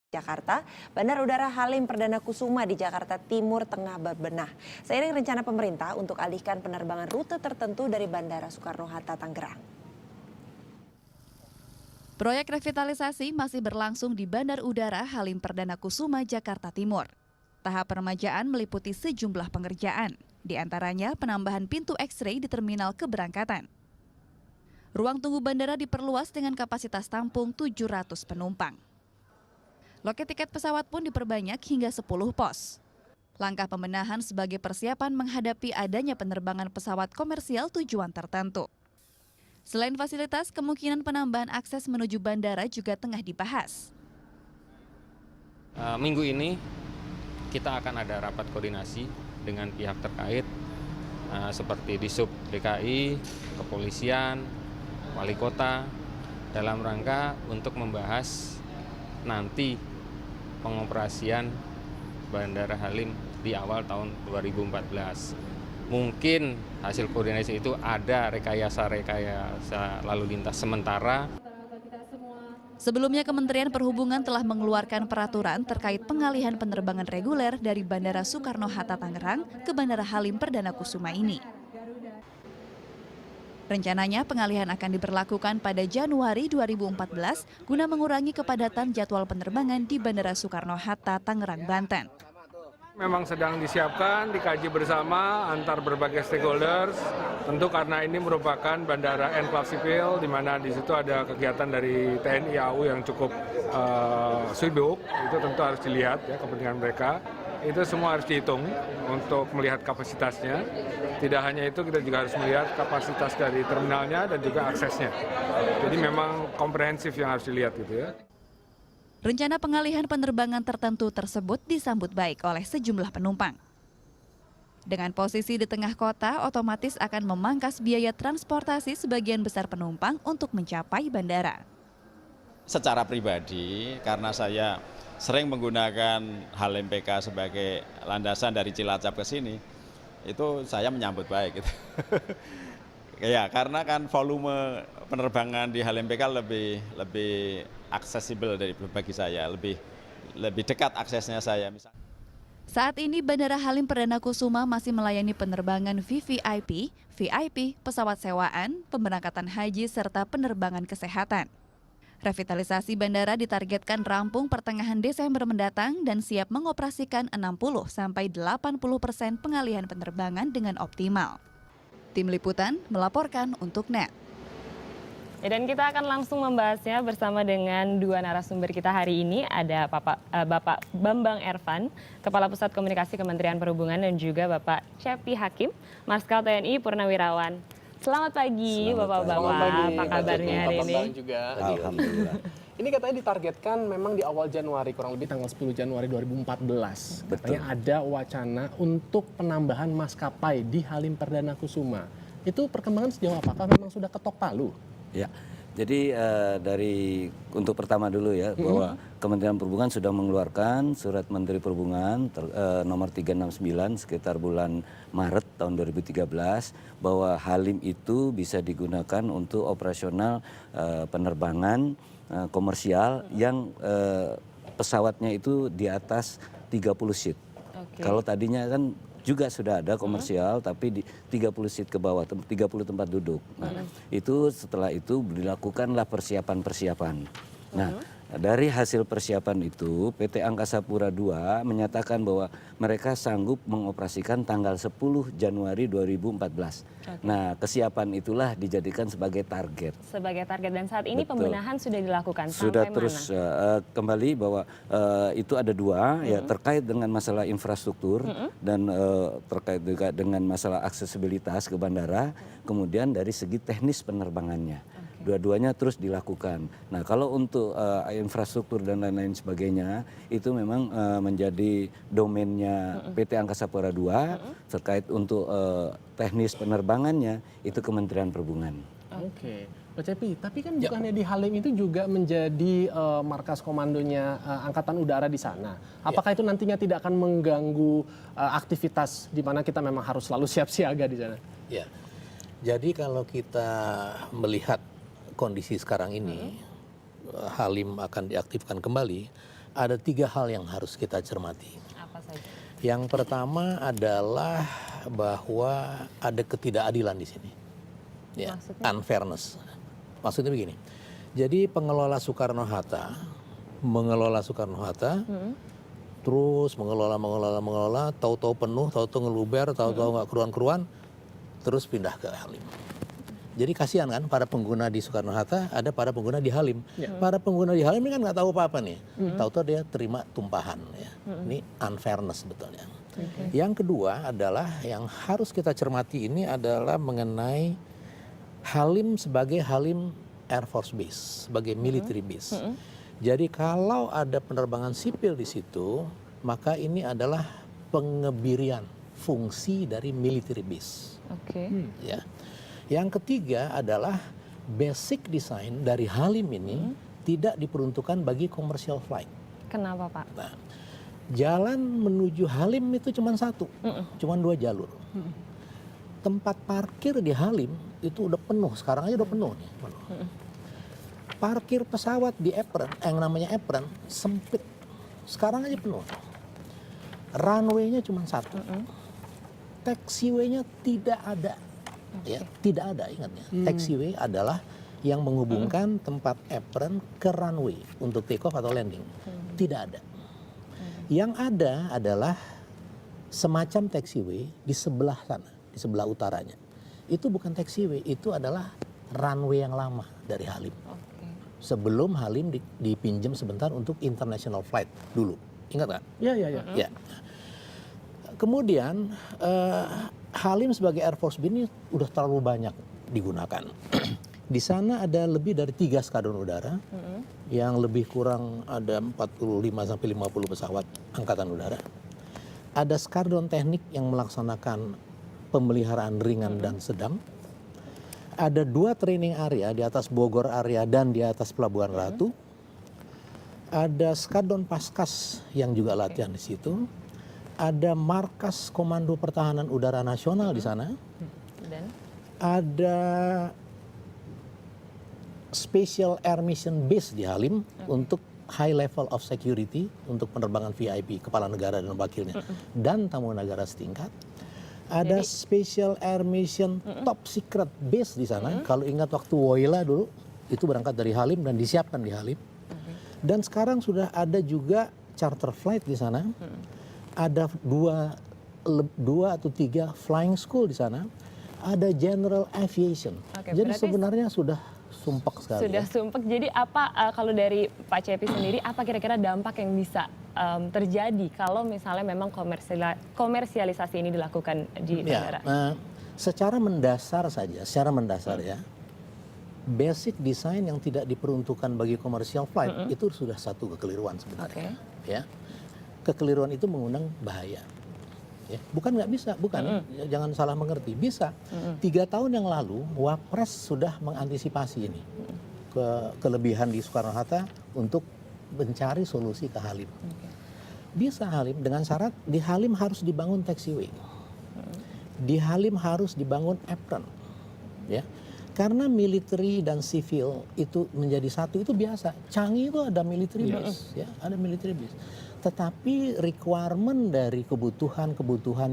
Jakarta, Bandara Udara Halim Perdana Kusuma di Jakarta Timur tengah berbenah. Seiring rencana pemerintah untuk alihkan penerbangan rute tertentu dari Bandara Soekarno-Hatta Tangerang. Proyek revitalisasi masih berlangsung di Bandar Udara Halim Perdana Kusuma, Jakarta Timur. Tahap peremajaan meliputi sejumlah pengerjaan, di antaranya penambahan pintu X-ray di terminal keberangkatan. Ruang tunggu bandara diperluas dengan kapasitas tampung 700 penumpang. Loket tiket pesawat pun diperbanyak hingga 10 pos. Langkah pembenahan sebagai persiapan menghadapi adanya penerbangan pesawat komersial tujuan tertentu. Selain fasilitas, kemungkinan penambahan akses menuju bandara juga tengah dibahas. Minggu ini kita akan ada rapat koordinasi dengan pihak terkait seperti Disub DKI, Kepolisian, Wali Kota dalam rangka untuk membahas nanti pengoperasian Bandara Halim di awal tahun 2014. Mungkin hasil koordinasi itu ada rekayasa lalu lintas sementara. Sebelumnya Kementerian Perhubungan telah mengeluarkan peraturan terkait pengalihan penerbangan reguler dari Bandara Soekarno-Hatta Tangerang ke Bandara Halim Perdana Kusuma ini. Rencananya pengalihan akan diberlakukan pada Januari 2014 guna mengurangi kepadatan jadwal penerbangan di Bandara Soekarno-Hatta Tangerang, Banten. Memang sedang disiapkan, dikaji bersama antar berbagai stakeholders. Tentu karena ini merupakan bandara enclave sipil, di mana di situ ada kegiatan dari TNI AU yang cukup sibuk. Itu tentu harus dilihat ya kepentingan mereka. Itu semua harus dihitung untuk melihat kapasitasnya. Tidak hanya itu, kita juga harus melihat kapasitas dari terminalnya dan juga aksesnya. Jadi memang komprehensif yang harus dilihat gitu ya. Rencana pengalihan penerbangan tertentu tersebut disambut baik oleh sejumlah penumpang. Dengan posisi di tengah kota, otomatis akan memangkas biaya transportasi sebagian besar penumpang untuk mencapai bandara. Secara pribadi, karena saya sering menggunakan Halim PK sebagai landasan dari Cilacap ke sini, itu saya menyambut baik. Gitu. Ya, karena kan volume penerbangan di Halim PK lebih aksesibel bagi saya, lebih dekat aksesnya saya. Saat ini Bandara Halim Perdana Kusuma masih melayani penerbangan VVIP, VIP, pesawat sewaan, pemberangkatan haji serta penerbangan kesehatan. Revitalisasi bandara ditargetkan rampung pertengahan Desember mendatang dan siap mengoperasikan 60–80% pengalihan penerbangan dengan optimal. Tim Liputan melaporkan untuk NET. Dan kita akan langsung membahasnya bersama dengan dua narasumber kita hari ini. Ada Bapak Bambang Ervan, Kepala Pusat Komunikasi Kementerian Perhubungan, dan juga Bapak Cepi Hakim, Marskal TNI Purnawirawan. Selamat pagi Bapak-Bapak, apa kabarnya hari ini? Juga. Alhamdulillah. Ini katanya ditargetkan memang di awal Januari, kurang lebih tanggal 10 Januari 2014. Katanya ada wacana untuk penambahan maskapai di Halim Perdana Kusuma. Itu perkembangan sejauh apakah memang sudah ketok palu? Ya, jadi untuk pertama dulu ya, bahwa Kementerian Perhubungan sudah mengeluarkan surat Menteri Perhubungan nomor 369 sekitar bulan Maret tahun 2013 bahwa Halim itu bisa digunakan untuk operasional penerbangan komersial yang pesawatnya itu di atas 30 seat. Okay. Kalau tadinya kan juga sudah ada komersial tapi di 30 seat ke bawah, 30 tempat duduk. Nah, itu setelah itu dilakukanlah persiapan-persiapan. Nah, dari hasil persiapan itu PT Angkasa Pura II menyatakan bahwa mereka sanggup mengoperasikan tanggal 10 Januari 2014. Okay. Nah, kesiapan itulah dijadikan sebagai target. Sebagai target, dan saat ini pembenahan sudah dilakukan sudah sampai terus mana? Kembali bahwa itu ada dua ya, terkait dengan masalah infrastruktur dan terkait juga dengan masalah aksesibilitas ke bandara, kemudian dari segi teknis penerbangannya. Dua-duanya terus dilakukan. Nah, kalau untuk infrastruktur dan lain-lain sebagainya itu memang menjadi domainnya PT Angkasa Pura II. Terkait untuk teknis penerbangannya itu Kementerian Perhubungan. Oke. Pak Cepi, tapi kan bukannya di Halim itu juga menjadi markas komandonya Angkatan Udara di sana. Apakah itu nantinya tidak akan mengganggu aktivitas di mana kita memang harus selalu siap siaga di sana? Ya. Jadi kalau kita melihat kondisi sekarang ini, Halim akan diaktifkan kembali, ada 3 hal yang harus kita cermati. Apa saja? Yang pertama adalah bahwa ada ketidakadilan di sini. Ya, Maksudnya? unfairness. Maksudnya begini. Jadi pengelola Soekarno-Hatta mengelola Soekarno-Hatta, terus mengelola, tahu-tahu penuh, tahu-tahu ngeluber, tahu-tahu nggak keruan-keruan, terus pindah ke Halim. Jadi kasihan kan para pengguna di Soekarno-Hatta, ada para pengguna di Halim. Para pengguna di Halim ini kan nggak tahu apa-apa nih. Tahu-tahu dia terima tumpahan. Ya. Ini unfairness sebetulnya. Yang kedua adalah yang harus kita cermati ini adalah mengenai Halim sebagai Halim Air Force Base, sebagai military base. Jadi kalau ada penerbangan sipil di situ, maka ini adalah pengebirian fungsi dari military base. Oke. Ya. Yang ketiga adalah basic design dari Halim ini tidak diperuntukkan bagi commercial flight. Kenapa, Pak? Nah, jalan menuju Halim itu cuma satu, cuma 2 jalur. Tempat parkir di Halim itu udah penuh, sekarang aja udah penuh nih. Parkir pesawat di apron, yang namanya apron, sempit. Sekarang aja penuh. Runway-nya cuma satu. Taxiway-nya tidak ada. Ya, tidak ada, ingatnya. Taxiway adalah yang menghubungkan tempat apron ke runway untuk take off atau landing. Tidak ada. Yang ada adalah semacam taxiway di sebelah sana, di sebelah utaranya. Itu bukan taxiway, itu adalah runway yang lama dari Halim. Sebelum Halim dipinjam sebentar untuk international flight dulu. Ingat nggak? Iya. Ya. Kemudian Halim sebagai Air Force Base ini udah terlalu banyak digunakan. Di sana ada lebih dari 3 skadron udara, yang lebih kurang ada 45 sampai 50 pesawat angkatan udara. Ada skadron teknik yang melaksanakan pemeliharaan ringan dan sedang. Ada 2 training area di atas Bogor area dan di atas Pelabuhan Ratu. Ada skadron Paskas yang juga latihan di situ. Ada markas Komando Pertahanan Udara Nasional di sana. Dan? Ada Special Air Mission Base di Halim untuk high level of security, untuk penerbangan VIP, kepala negara dan wakilnya, dan tamu negara setingkat. Ada Special Air Mission Top Secret Base di sana. Kalau ingat waktu Woyla dulu, itu berangkat dari Halim dan disiapkan di Halim. Dan sekarang sudah ada juga charter flight di sana. Ada 2 atau 3 flying school di sana. Ada General Aviation. Jadi sebenarnya sudah sumpek sekali. Sudah sumpek. Jadi apa kalau dari Pak Cepi sendiri, apa kira-kira dampak yang bisa terjadi kalau misalnya memang komersialisasi ini dilakukan di bandara? Secara mendasar saja, ya, basic design yang tidak diperuntukkan bagi commercial flight itu sudah satu kekeliruan sebenarnya. Ya. Kekeliruan itu mengundang bahaya. Ya, bukan nggak bisa, bukan. Jangan salah mengerti. Bisa. 3 tahun yang lalu, Wapres sudah mengantisipasi ini. Kelebihan di Soekarno-Hatta untuk mencari solusi ke Halim. Bisa Halim, dengan syarat di Halim harus dibangun taxiway. Di Halim harus dibangun apron. Ya. Karena military dan sipil itu menjadi satu, itu biasa. Canggih itu ada military base. Ya, ada military base. Tetapi requirement dari kebutuhan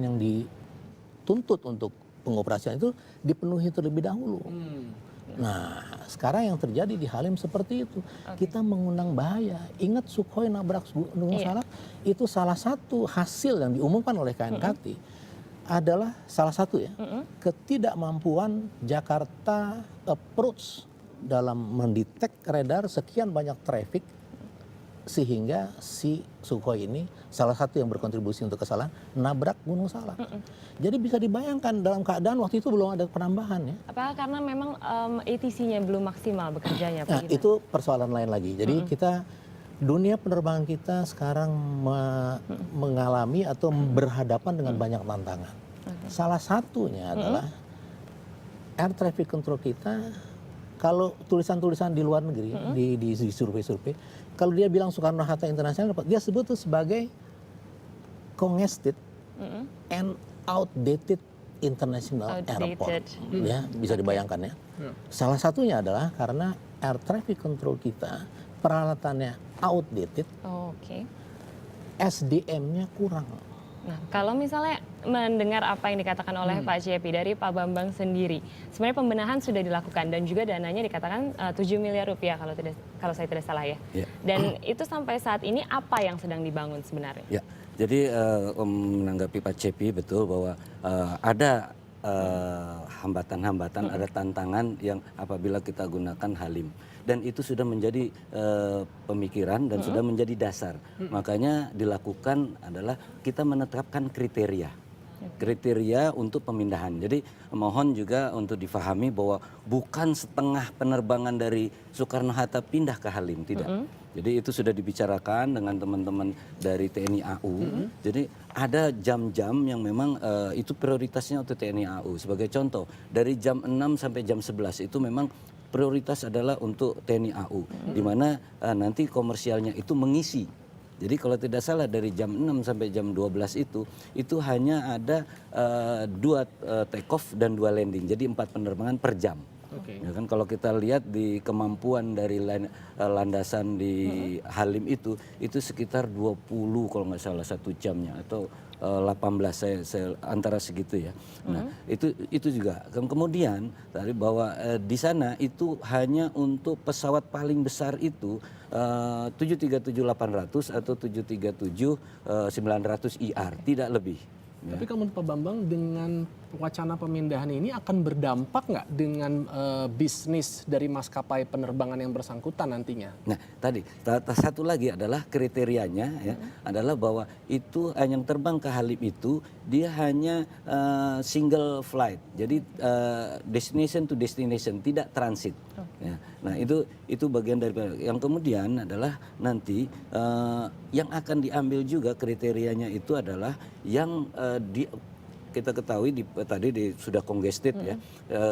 yang dituntut untuk pengoperasian itu dipenuhi terlebih dahulu. Nah, sekarang yang terjadi di Halim seperti itu. Kita mengundang bahaya. Ingat Sukhoi nabrak Gunung Salak, itu salah satu hasil yang diumumkan oleh KNKT adalah salah satu ya, ketidakmampuan Jakarta approach dalam mendetek radar sekian banyak traffic, sehingga si Sukhoi ini salah satu yang berkontribusi untuk kesalahan nabrak Gunung Salak. Jadi bisa dibayangkan dalam keadaan waktu itu belum ada penambahan ya. Apakah karena memang ATC-nya belum maksimal bekerjanya? Nah, itu persoalan lain lagi. Jadi dunia penerbangan kita sekarang mengalami atau berhadapan dengan banyak tantangan. Salah satunya adalah air traffic control kita. Kalau tulisan-tulisan di luar negeri, di survei-survei, kalau dia bilang Soekarno-Hatta International, dia sebut itu sebagai congested and outdated international airport. Ya, bisa dibayangkan ya. Salah satunya adalah karena air traffic control kita peralatannya outdated, Oke. SDM-nya kurang. Nah, kalau misalnya mendengar apa yang dikatakan oleh Pak Cepi dari Pak Bambang sendiri, sebenarnya pembenahan sudah dilakukan dan juga dananya dikatakan 7 miliar rupiah kalau saya tidak salah ya. Ya. Dan itu sampai saat ini apa yang sedang dibangun sebenarnya? Ya, jadi menanggapi Pak Cepi betul bahwa ada hambatan-hambatan, ada tantangan yang apabila kita gunakan Halim. Dan itu sudah menjadi pemikiran dan sudah menjadi dasar. Makanya dilakukan adalah kita menetapkan kriteria. Kriteria untuk pemindahan. Jadi mohon juga untuk difahami bahwa bukan setengah penerbangan dari Soekarno-Hatta pindah ke Halim, tidak. Jadi itu sudah dibicarakan dengan teman-teman dari TNI AU. Jadi ada jam-jam yang memang itu prioritasnya untuk TNI AU. Sebagai contoh, dari jam 6 sampai jam 11 itu memang prioritas adalah untuk TNI AU. Di mana nanti komersialnya itu mengisi. Jadi kalau tidak salah dari jam 6 sampai jam 12 itu hanya ada 2 take off dan 2 landing. Jadi 4 penerbangan per jam. Ya kan, kalau kita lihat di kemampuan dari landasan di Halim itu sekitar 20 kalau nggak salah 1 jamnya atau 18 saya antara segitu ya. Nah, itu juga. Kemudian tadi bahwa di sana itu hanya untuk pesawat paling besar itu 737-800 atau 737-900 IR, tidak lebih. Tapi kalau menurut Pak Bambang, dengan wacana pemindahan ini akan berdampak nggak dengan bisnis dari maskapai penerbangan yang bersangkutan nantinya? Nah, tadi satu lagi adalah kriterianya ya, adalah bahwa itu yang terbang ke Halim itu dia hanya single flight. Jadi destination to destination, tidak transit. Ya. Nah, itu bagian dari yang kemudian adalah nanti yang akan diambil juga kriterianya itu adalah yang kita ketahui tadi sudah congested ya,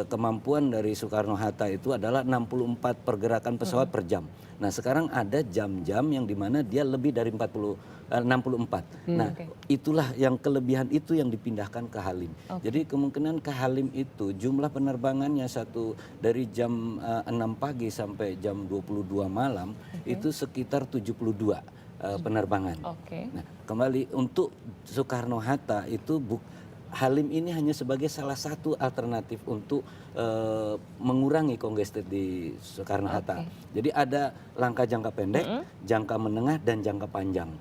kemampuan dari Soekarno-Hatta itu adalah 64 pergerakan pesawat per jam. Nah sekarang ada jam-jam yang dimana dia lebih dari 64. Nah itulah yang kelebihan itu yang dipindahkan ke Halim. Jadi kemungkinan ke Halim itu jumlah penerbangannya dari jam 6 pagi sampai jam 22 malam itu sekitar 72 penerbangan. Nah kembali untuk Soekarno-Hatta itu Halim ini hanya sebagai salah satu alternatif untuk mengurangi congested di Soekarno-Hatta. Jadi ada langkah jangka pendek, jangka menengah, dan jangka panjang.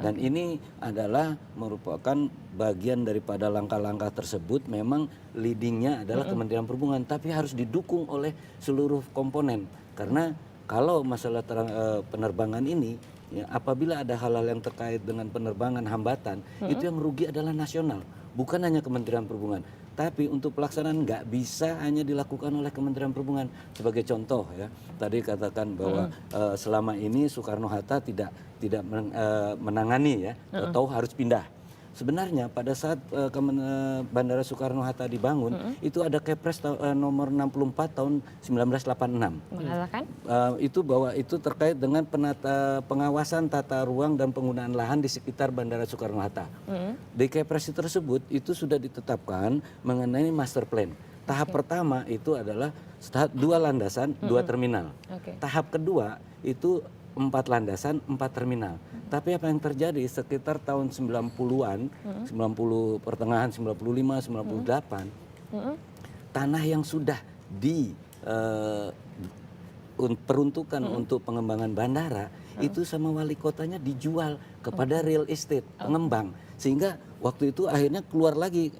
Dan ini adalah merupakan bagian daripada langkah-langkah tersebut. Memang leadingnya adalah Kementerian Perhubungan, tapi harus didukung oleh seluruh komponen. Karena kalau masalah penerbangan ini, ya, apabila ada hal-hal yang terkait dengan penerbangan hambatan, itu yang rugi adalah nasional. Bukan hanya Kementerian Perhubungan, tapi untuk pelaksanaan nggak bisa hanya dilakukan oleh Kementerian Perhubungan. Sebagai contoh ya, tadi katakan bahwa selama ini Soekarno-Hatta tidak menangani ya, atau harus pindah. Sebenarnya pada saat Bandara Soekarno-Hatta dibangun, itu ada Kepres nomor 64 tahun 1986. Mengatakan? Itu bahwa itu terkait dengan pengawasan tata ruang dan penggunaan lahan di sekitar Bandara Soekarno-Hatta. Di Kepres tersebut itu sudah ditetapkan mengenai master plan. Tahap pertama itu adalah 2 landasan, 2 terminal. Tahap kedua itu 4 landasan, 4 terminal. Tapi apa yang terjadi sekitar tahun 90-an, 90 pertengahan 95, 98, tanah yang sudah diperuntukkan untuk pengembangan bandara itu sama wali kotanya dijual kepada real estate pengembang. Sehingga waktu itu akhirnya keluar lagi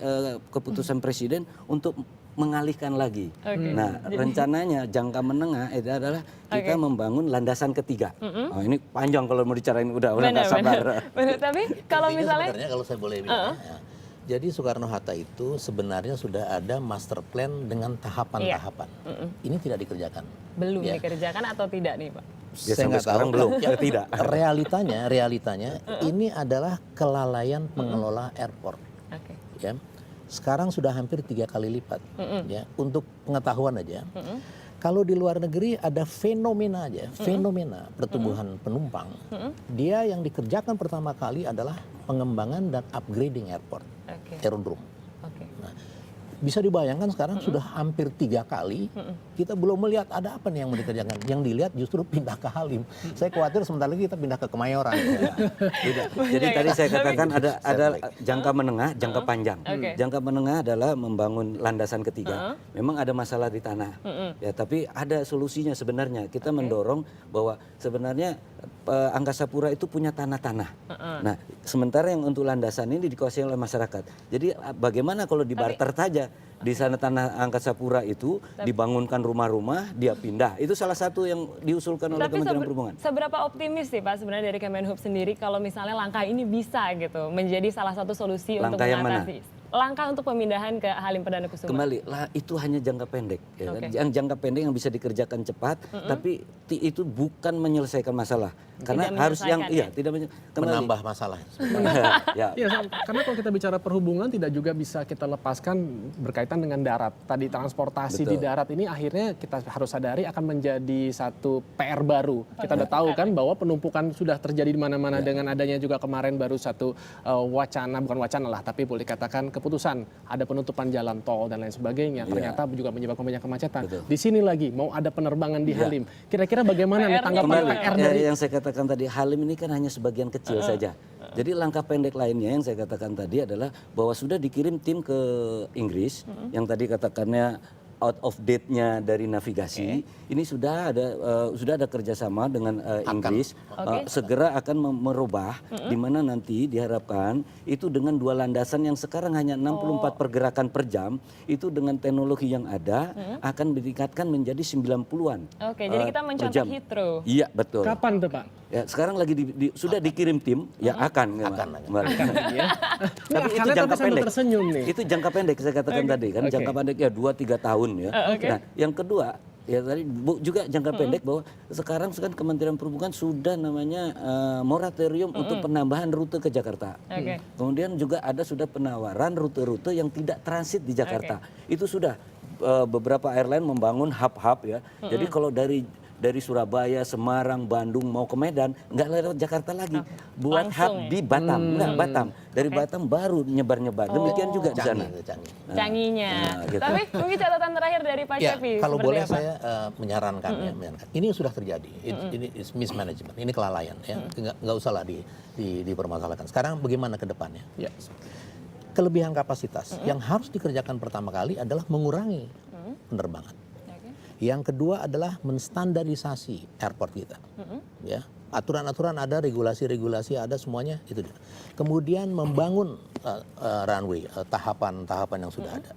keputusan presiden untuk mengalihkan lagi. Nah, rencananya jangka menengah itu adalah kita membangun landasan ketiga. Oh, ini panjang kalau mau dicarain, udah nggak sabar. Benar, tapi kalau misalnya sebenarnya kalau saya boleh bilang, jadi Soekarno-Hatta itu sebenarnya sudah ada master plan dengan tahapan-tahapan. Ini tidak dikerjakan. Belum dikerjakan atau tidak nih Pak? Ya, saya nggak tahu belum. Ya, tidak. Realitanya ini adalah kelalaian pengelola airport. Ya. Sekarang sudah hampir 3 kali lipat. Ya, untuk pengetahuan aja. Kalau di luar negeri ada fenomena aja, fenomena pertumbuhan penumpang. Dia yang dikerjakan pertama kali adalah pengembangan dan upgrading airport, aerodrome. Nah, Bisa dibayangkan sekarang sudah hampir 3 kali kita belum melihat ada apa nih yang mau dikerjakan. Yang dilihat justru pindah ke Halim. Saya khawatir sebentar lagi kita pindah ke Kemayoran. Tidak. Jadi tadi saya katakan ada jangka menengah, jangka panjang. Jangka menengah adalah membangun landasan ketiga. Memang ada masalah di tanah. Ya, tapi ada solusinya sebenarnya. Kita mendorong bahwa sebenarnya Angkasa Pura itu punya tanah-tanah. Nah, sementara yang untuk landasan ini dikuasai oleh masyarakat. Jadi bagaimana kalau di barter saja di sana tanah Angkasa Pura itu dibangunkan rumah-rumah, dia pindah. Itu salah satu yang diusulkan oleh Kementerian Perhubungan. Seberapa optimis sih Pak sebenarnya dari Kemenhub sendiri kalau misalnya langkah ini bisa gitu menjadi salah satu solusi untuk mengatasi langkah untuk pemindahan ke Halim Perdana Kusuma? Kembali, itu hanya jangka pendek. Ya kan? Yang jangka pendek yang bisa dikerjakan cepat, tapi itu bukan menyelesaikan masalah. Karena harus yang tidak menambah masalah. Ya, karena kalau kita bicara perhubungan tidak juga bisa kita lepaskan berkaitan dengan darat. Tadi transportasi di darat ini akhirnya kita harus sadari akan menjadi satu PR baru. Kita udah tahu kan bahwa penumpukan sudah terjadi di mana-mana dengan adanya juga kemarin baru satu bukan wacana lah, tapi boleh dikatakan keputusan ada penutupan jalan tol dan lain sebagainya. Ternyata juga menyebabkan banyak kemacetan. Di sini lagi mau ada penerbangan di Halim. Kira-kira bagaimana nih tanggapan PR dari yang saya katakan tadi, Halim ini kan hanya sebagian kecil saja. Jadi langkah pendek lainnya yang saya katakan tadi adalah bahwa sudah dikirim tim ke Inggris yang tadi katakannya out of date-nya dari navigasi. Ini sudah ada kerjasama dengan Inggris. Segera akan merubah di mana nanti diharapkan itu dengan 2 landasan yang sekarang hanya 64 pergerakan per jam, itu dengan teknologi yang ada akan ditingkatkan menjadi 90-an. Jadi kita mencontoh Heathrow. Iya, betul. Kapan tuh Pak? Ya, sekarang lagi sudah dikirim tim, ya akan. Tapi itu jangka pendek. Itu jangka pendek saya katakan tadi kan, jangka pendek ya 2-3 tahun ya. Nah, yang kedua ya tadi juga jangka pendek bahwa sekarang kan Kementerian Perhubungan sudah namanya moratorium untuk penambahan rute ke Jakarta. Kemudian juga sudah penawaran rute-rute yang tidak transit di Jakarta. Itu sudah beberapa airline membangun hub-hub ya. Jadi kalau dari Surabaya, Semarang, Bandung mau ke Medan, nggak lewat Jakarta lagi. Buat hub di Batam, nggak Batam. Dari Batam baru nyebar-nyebar. Demikian juga di sana. Canggihnya. Gitu. Tapi mungkin catatan terakhir dari Pak Cepi. Kalau boleh saya menyarankan ini sudah terjadi. Ini mismanagement, ini kelalaian. Ya. Nggak usah lah dipermasalahkan. Sekarang bagaimana ke depannya? Kelebihan kapasitas yang harus dikerjakan pertama kali adalah mengurangi penerbangan. Yang kedua adalah menstandarisasi airport kita. Ya, aturan-aturan ada, regulasi-regulasi ada, semuanya itu. Kemudian membangun runway, tahapan-tahapan yang sudah ada.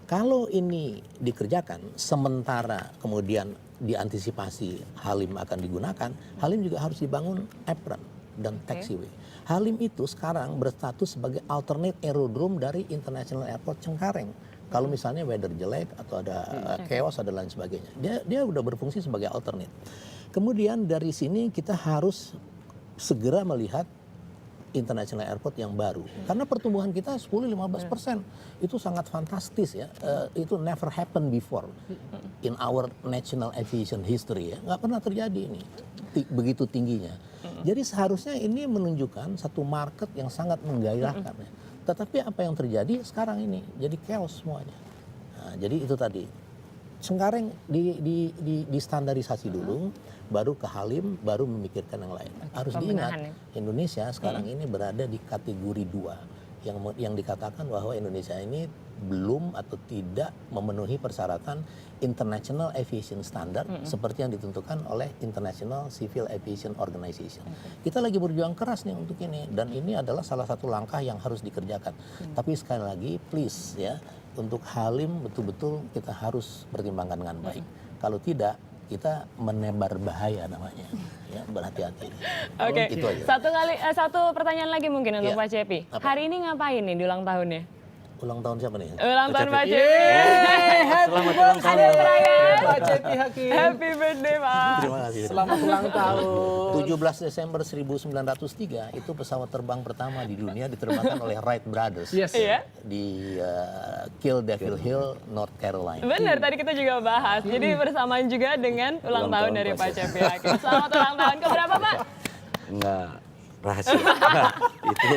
Kalau ini dikerjakan sementara kemudian diantisipasi Halim akan digunakan, Halim juga harus dibangun apron dan taxiway. Halim itu sekarang berstatus sebagai alternate aerodrome dari International Airport Cengkareng. Kalau misalnya weather jelek atau ada chaos ada lain sebagainya, dia udah berfungsi sebagai alternate. Kemudian dari sini kita harus segera melihat International Airport yang baru, karena pertumbuhan kita 10-15% itu sangat fantastis ya. Itu never happened before in our national aviation history ya, nggak pernah terjadi ini begitu tingginya. Jadi seharusnya ini menunjukkan satu market yang sangat menggairahkan ya. Tetapi apa yang terjadi sekarang ini jadi chaos semuanya. Nah, jadi itu tadi Cengkareng di standarisasi dulu, baru ke Halim, baru memikirkan yang lain. Harus diingat Indonesia sekarang ini berada di kategori 2 yang dikatakan bahwa Indonesia ini belum atau tidak memenuhi persyaratan International Aviation Standard seperti yang ditentukan oleh International Civil Aviation Organization. Kita lagi berjuang keras nih untuk ini, dan ini adalah salah satu langkah yang harus dikerjakan. Tapi sekali lagi please ya, untuk Halim betul-betul kita harus pertimbangkan dengan baik. Kalau tidak, kita menebar bahaya namanya. Ya, berhati-hati. Itu aja. Satu pertanyaan lagi mungkin untuk Pak Cepi. Hari ini ngapain nih di ulang tahunnya? Ulang tahun siapa nih? Ulang tahun Pak Cepi. Selamat ulang tahun Pak Cepi Hakim. Happy birthday Pak. Terima kasih. Selamat ulang tahun. 17 Desember 1903 itu pesawat terbang pertama di dunia diterbangkan oleh Wright Brothers di Kill Devil Hill, North Carolina. Benar, tadi kita juga bahas. Jadi bersamaan juga dengan ulang tahun dari Pak Cepi Hakim. Selamat ulang tahun ke berapa Pak? Enggak. rahasia. Itu.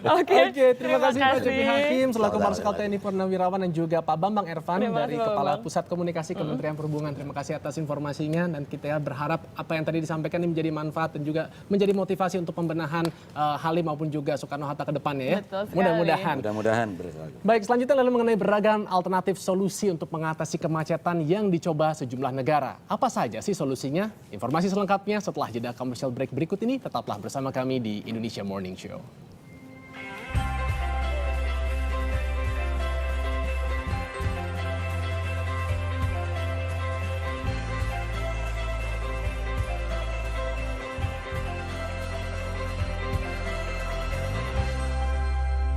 Oke, Terima kasih Pak Cepi Hakim selaku Sama-sama. Marsikal TNI Purnawirawan dan juga Pak Bambang Ervan Terima dari kasih, Pak Kepala Bambang. Pusat Komunikasi Kementerian Perhubungan. Terima kasih atas informasinya dan kita berharap apa yang tadi disampaikan ini menjadi manfaat dan juga menjadi motivasi untuk pembenahan Halim maupun juga Soekarno-Hatta ke depannya ya. Betul sekali. Mudah-mudahan. Mudah-mudahan bersama. Baik, selanjutnya lalu mengenai beragam alternatif solusi untuk mengatasi kemacetan yang dicoba sejumlah negara. Apa saja sih solusinya? Informasi selengkapnya setelah jeda commercial break berikut ini. Tetaplah bersama kami di Indonesia Morning Show.